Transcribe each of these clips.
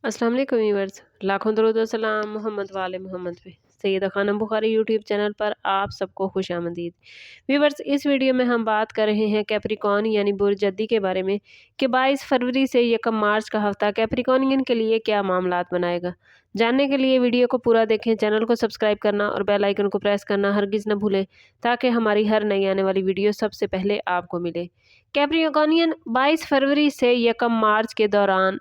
अस्सलाम वालेकुम व्यूअर्स, लाखों दरूद व सलाम मोहम्मद वाले मोहम्मद पे। सैयदा खानम बुखारी यूट्यूब चैनल पर आप सबको खुश आमदीद। व्यूअर्स, इस वीडियो में हम बात कर रहे हैं कैप्रिकॉन यानी बुर्ज जद्दी के बारे में कि 22 फरवरी से 1 मार्च का हफ्ता कैप्रिकॉनियन के लिए क्या मामलात बनाएगा। जानने के लिए वीडियो को पूरा देखें, चैनल को सब्सक्राइब करना और बेल आइकन को प्रेस करना हरगिज़ न भूलें ताकि हमारी हर नई आने वाली वीडियो सबसे पहले आपको मिले। कैप्रिकॉनियन 22 फरवरी से 1 मार्च के दौरान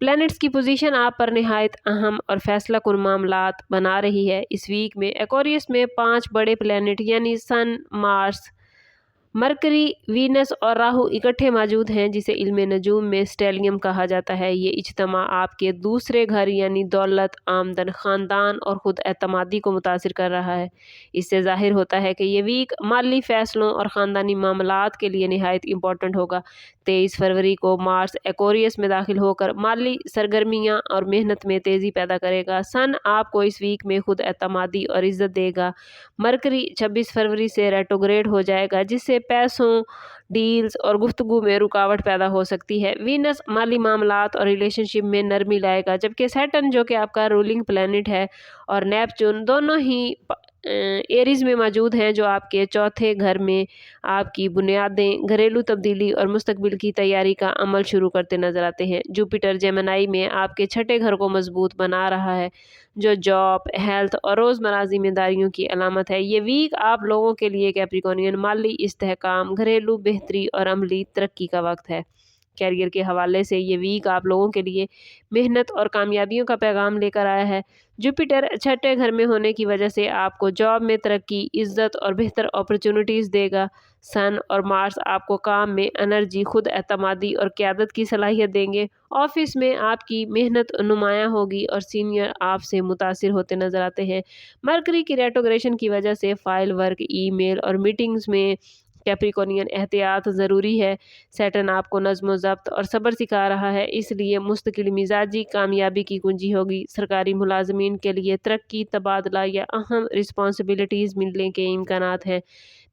प्लैनेट्स की पोजीशन आप पर निहायत अहम और फैसला कुन मामलात बना रही है। इस वीक में एक्वेरियस में 5 बड़े प्लैनेट यानी सन, मार्स, मरकरी, वीनस और राहु इकट्ठे मौजूद हैं, जिसे इल्म नजूम में स्टेलियम कहा जाता है। ये इज्तिमा आपके दूसरे घर यानी दौलत, आमदन, ख़ानदान और ख़ुद एतमादी को मुतासिर कर रहा है। इससे ज़ाहिर होता है कि ये वीक माली फ़ैसलों और ख़ानदानी मामलात के लिए निहायत इम्पोर्टेंट होगा। 23 फरवरी को मार्स एक्वेरियस में दाखिल होकर माली सरगर्मियाँ और मेहनत में तेज़ी पैदा करेगा। सन आपको इस वीक में खुद एतमादी और इज़्ज़त देगा। मरकरी 26 फरवरी से रेट्रोग्रेड हो जाएगा, जिससे पैसों, डील्स और गुफ्तगू में रुकावट पैदा हो सकती है। वीनस माली मामलात और रिलेशनशिप में नरमी लाएगा, जबकि सैटर्न जो कि आपका रूलिंग प्लैनेट है और नेपच्यून दोनों ही एरीज में मौजूद हैं, जो आपके चौथे घर में आपकी बुनियादें, घरेलू तब्दीली और मुस्तकबिल की तैयारी का अमल शुरू करते नजर आते हैं। जुपिटर जेमिनी में आपके छठे घर को मजबूत बना रहा है, जो जॉब, हेल्थ और रोज़मर्रा जिम्मेदारियों की अलामत है। ये वीक आप लोगों के लिए कैप्रिकॉर्नियन माली इस्तेहकाम, घरेलू बेहतरी और अमली तरक्की का वक्त है। कैरियर के हवाले से ये वीक आप लोगों के लिए मेहनत और कामयाबियों का पैगाम लेकर आया है। जुपिटर छठे घर में होने की वजह से आपको जॉब में तरक्की, इज्जत और बेहतर अपॉर्चुनिटीज़ देगा। सन और मार्स आपको काम में एनर्जी, खुद एतमादी और क़यादत की सलाहियत देंगे। ऑफिस में आपकी मेहनत नुमायाँ होगी और सीनियर आपसे मुतासिर होते नजर आते हैं। मरकरी की रेट्रोग्रेशन की वजह से फाइल वर्क, ईमेल और मीटिंग्स में कैप्रिकॉर्नियन एहतियात ज़रूरी है। सैटर्न आपको नज़्म ज़ब्त और सब्र सिखा रहा है, इसलिए मुस्तकिल मिजाजी कामयाबी की कुंजी होगी। सरकारी मुलाजमीन के लिए तरक्की, तबादला या अहम रिस्पॉन्सिबिलिटीज़ मिलने के इम्कानात हैं।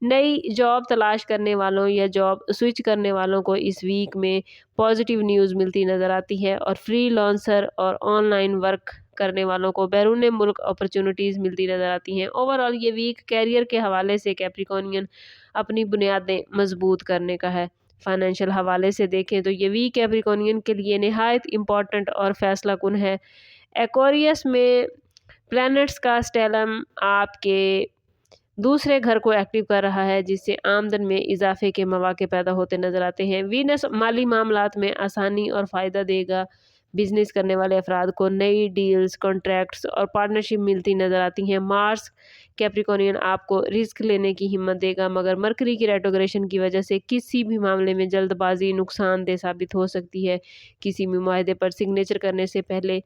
नई जॉब तलाश करने वालों या जॉब स्विच करने वालों को इस वीक में पॉजिटिव न्यूज़ मिलती नज़र आती है और फ्रीलांसर और ऑनलाइन वर्क करने वालों को बैरून मुल्क अपॉर्चुनिटीज़ मिलती नज़र आती हैं। ओवरऑल ये वीक कैरियर के हवाले से कैप्रिकॉर्नियन अपनी बुनियादें मजबूत करने का है। फाइनेंशियल हवाले से देखें तो ये वीक कैप्रिकॉर्नियन के लिए निहायत इम्पॉर्टेंट और फैसला कुन है। एक्वेरियस में प्लैनेट्स का स्टेलम आपके दूसरे घर को एक्टिव कर रहा है, जिससे आमदन में इजाफे के मौके पैदा होते नजर आते हैं। वीनस माली मामलात में आसानी और फ़ायदा देगा। बिजनेस करने वाले अफराद को नई डील्स, कॉन्ट्रैक्ट्स और पार्टनरशिप मिलती नजर आती हैं। मार्स कैप्रिकॉर्नियन आपको रिस्क लेने की हिम्मत देगा, मगर मरकरी की रेट्रोग्रेशन की वजह से किसी भी मामले में जल्दबाजी नुकसानदेह साबित हो सकती है। किसी भी मुआहदे पर सिग्नेचर करने से पहले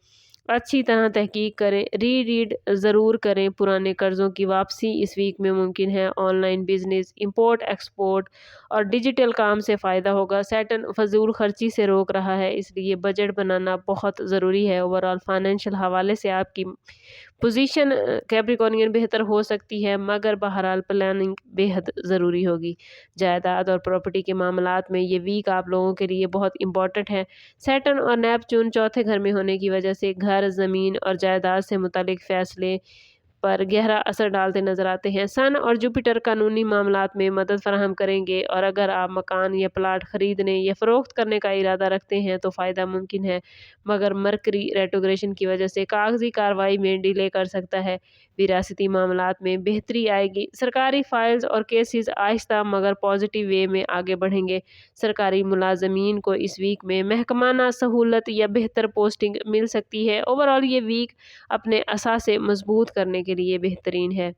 अच्छी तरह तहकीक करें, रीड ज़रूर करें। पुराने कर्ज़ों की वापसी इस वीक में मुमकिन है। ऑनलाइन बिजनेस, इंपोर्ट एक्सपोर्ट और डिजिटल काम से फ़ायदा होगा। सैटर्न फजूल खर्ची से रोक रहा है, इसलिए बजट बनाना बहुत ज़रूरी है। ओवरऑल फाइनेंशियल हवाले से आपकी पोजीशन कैप्रिकॉर्नियन बेहतर हो सकती है, मगर बहरहाल प्लानिंग बेहद ज़रूरी होगी। जायदाद और प्रॉपर्टी के मामलात में ये वीक आप लोगों के लिए बहुत इंपॉर्टेंट है। सैटर्न और नेपच्यून चौथे घर में होने की वजह से घर, ज़मीन और जायदाद से मुतालिक फ़ैसले पर गहरा असर डालते नजर आते हैं। सन और जुपिटर कानूनी मामलात में मदद फराहम करेंगे, और अगर आप मकान या प्लाट खरीदने या फ़रोख्त करने का इरादा रखते हैं तो फ़ायदा मुमकिन है, मगर मरकरी रेट्रोग्रेशन की वजह से कागजी कार्रवाई में डिले कर सकता है। विरासती मामलात में बेहतरी आएगी। सरकारी फाइल्स और केसेस आहिस्ता मगर पॉजिटिव वे में आगे बढ़ेंगे। सरकारी मुलाजमीन को इस वीक में महकमाना सहूलत या बेहतर पोस्टिंग मिल सकती है। ओवरऑल ये वीक अपने असासे मजबूत करने के लिए बेहतरीन है।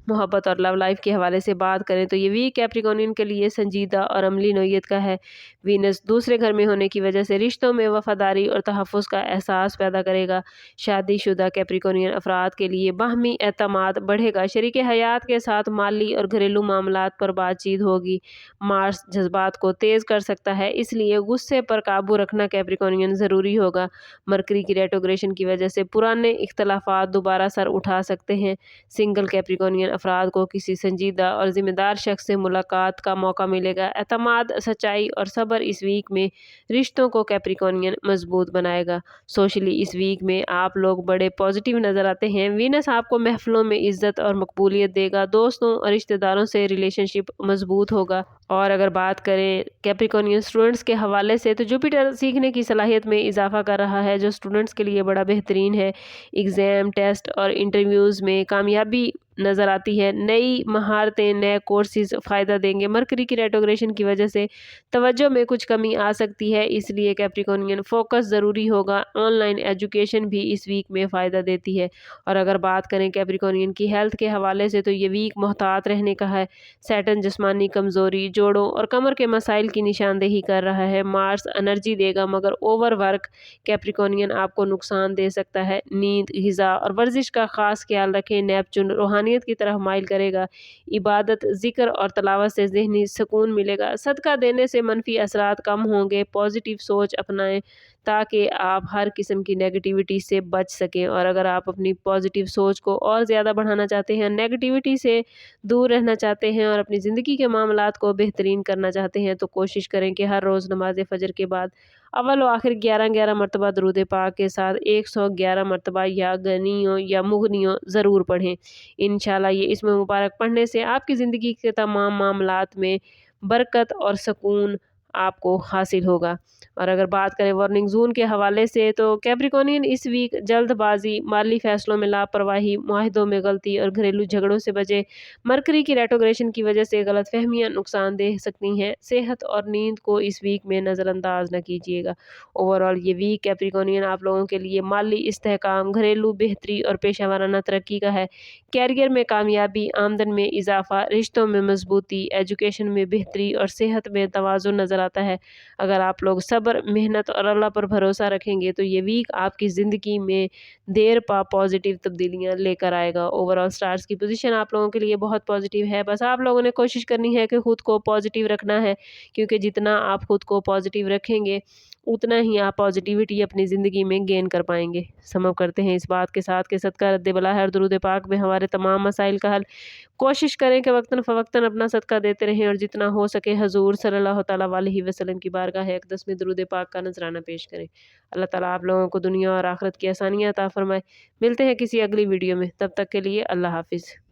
मोहब्बत और लव लाइफ के हवाले से बात करें तो ये वीक कैप्रिकॉर्नियन के लिए संजीदा और अमली नोयत का है। वीनस दूसरे घर में होने की वजह से रिश्तों में वफादारी और तहफ़्फ़ुज़ का एहसास पैदा करेगा। शादीशुदा कैप्रिकॉर्नियन अफराद के लिए बाहमी एतमाद बढ़ेगा। शरीक हयात के साथ माली और घरेलू मामलात पर बातचीत होगी। मार्स जज्बात को तेज़ कर सकता है, इसलिए गुस्से पर काबू रखना कैप्रिकॉर्नियन ज़रूरी होगा। मरकरी की रेट्रोग्रेशन की वजह से पुराने इख्तलाफात दोबारा सर उठा सकते हैं। सिंगल कैप्रिकॉर्नियन افراد کو کسی سنجیدہ اور ذمہ دار شخص سے ملاقات کا موقع ملے گا۔ اعتماد، سچائی اور صبر اس ویک میں رشتوں کو کیپریکونین مضبوط بنائے گا۔ سوشلی اس ویک میں آپ لوگ بڑے پازیٹیو نظر آتے ہیں۔ وینس آپ کو محفلوں میں عزت اور مقبولیت دے گا، دوستوں اور رشتہ داروں سے ریلیشن شپ مضبوط ہوگا۔ اور اگر بات کریں کیپریکونین اسٹوڈنٹس کے حوالے سے تو جوپیٹر سیکھنے کی صلاحیت میں اضافہ کر رہا ہے، جو اسٹوڈنٹس کے لیے بڑا بہترین ہے۔ ایگزام، ٹیسٹ اور انٹرویوز میں کامیابی نظر آتی ہے۔ نئی مہارتیں، نئے کورسز فائدہ دیں گے۔ مرکری کی ریٹروگریشن کی وجہ سے توجہ میں کچھ کمی آ سکتی ہے، اس لیے کیپریکونین فوکس ضروری ہوگا۔ آن لائن ایجوکیشن بھی اس ویک میں فائدہ دیتی ہے۔ اور اگر بات کریں کیپریکونین کی ہیلتھ کے حوالے سے تو یہ ویک محتاط رہنے کا ہے۔ سیٹرن جسمانی کمزوری، جوڑوں اور کمر کے مسائل کی نشاندہی کر رہا ہے۔ مارس انرجی دے گا مگر اوور ورک کیپریکونین آپ کو نقصان دے سکتا ہے۔ نیند، غذا اور ورزش کا خاص خیال رکھیں۔ نیپچون روحانیت کی طرف مائل کرے گا۔ عبادت، ذکر اور تلاوت سے ذہنی سکون ملے گا۔ صدقہ دینے سے منفی اثرات کم ہوں گے۔ پازیٹیو سوچ اپنائیں تاکہ آپ ہر قسم کی نیگیٹیوٹی سے بچ سکیں۔ اور اگر آپ اپنی پازیٹیو سوچ کو اور زیادہ بڑھانا چاہتے ہیں، نیگیٹیوٹی سے دور رہنا چاہتے ہیں اور اپنی زندگی کے معاملات کو بہترین کرنا چاہتے ہیں تو کوشش کریں کہ ہر روز نماز فجر کے بعد اول و آخر 11 مرتبہ درود پاک کے ساتھ 111 مرتبہ یا غنیوں یا مغنیوں ضرور پڑھیں۔ انشاءاللہ یہ اسم مبارک پڑھنے سے آپ کی زندگی کے تمام معاملات میں برکت اور سکون آپ کو حاصل ہوگا۔ اور اگر بات کریں وارننگ زون کے حوالے سے تو کیپریکونین اس ویک جلد بازی، مالی فیصلوں میں لاپرواہی، معاہدوں میں غلطی اور گھریلو جھگڑوں سے بچیں۔ مرکری کی ریٹروگریشن کی وجہ سے غلط فہمیاں نقصان دہ سکتی ہیں۔ صحت اور نیند کو اس ویک میں نظر انداز نہ کیجیے گا۔ اوورآل یہ ویک کیپریکونین آپ لوگوں کے لیے مالی استحکام، گھریلو بہتری اور پیشہ ورانہ ترقی کا ہے۔ کیریئر میں کامیابی، آمدن میں اضافہ، رشتوں میں مضبوطی، ایجوکیشن میں بہتری اور صحت میں توازن نظر آتا ہے۔ اگر آپ لوگ صبر، محنت اور اللہ پر بھروسہ رکھیں گے تو یہ ویک آپ کی زندگی میں دیر پا پازیٹیو تبدیلیاں لے کر آئے گا۔ اوورآل سٹارز کی پوزیشن آپ لوگوں کے لیے بہت پازیٹیو ہے، بس آپ لوگوں نے کوشش کرنی ہے کہ خود کو پازیٹیو رکھنا ہے، کیونکہ جتنا آپ خود کو پازیٹیو رکھیں گے اتنا ہی آپ پازیٹیوٹی اپنی زندگی میں گین کر پائیں گے۔ سم اپ کرتے ہیں اس بات کے ساتھ کہ صدقہ رد بلا ہے اور درود پاک میں ہمارے تمام مسائل کا حل۔ کوشش کریں کہ وقتاً فوقتاً اپنا صدقہ دیتے رہیں اور جتنا ہو سکے حضور صلی اللہ تعالیٰ علیہ وسلم کی بارگاہ اقدس میں درود پاک کا نذرانہ پیش کریں۔ اللہ تعالیٰ آپ لوگوں کو دنیا اور آخرت کی آسانیاں عطا فرمائے۔ ملتے ہیں کسی اگلی ویڈیو میں، تب تک کے لیے اللہ حافظ۔